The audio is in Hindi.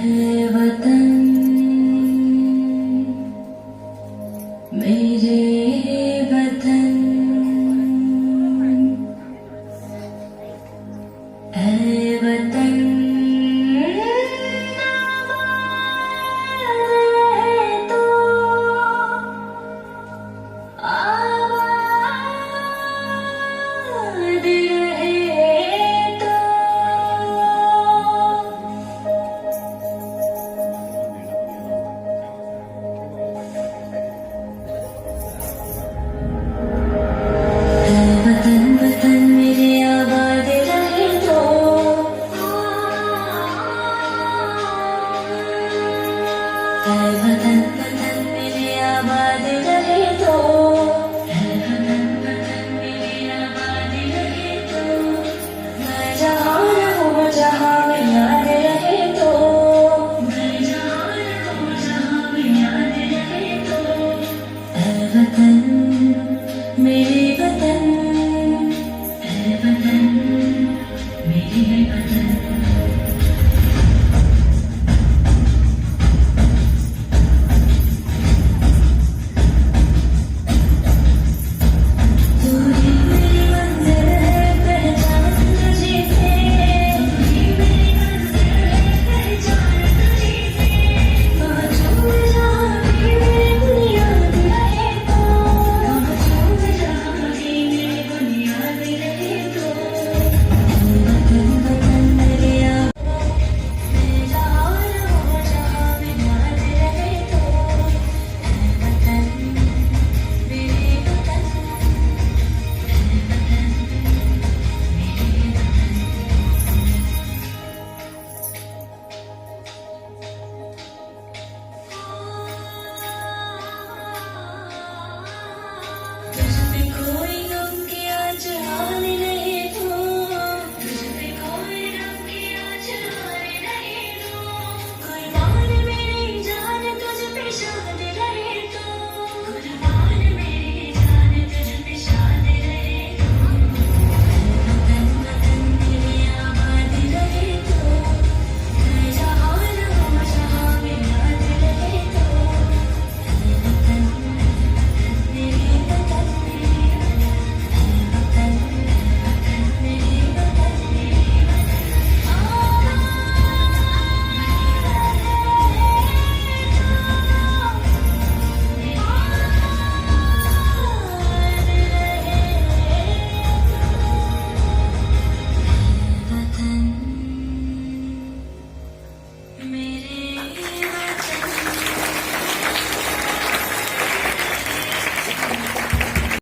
वतन मेरे वतन ऐ वतन तो आबाद रहे तो वतन वतन मेरे आबाद रहे तो वतन वतन मेरे आबाद रहे तो वतन वतन मेरे आबाद रहे तो मैं जहाँ रहूँ जहाँ में याद रहे तो मैं जहाँ रहूँ जहाँ में याद रहे तो वतन मेरे वतन वतन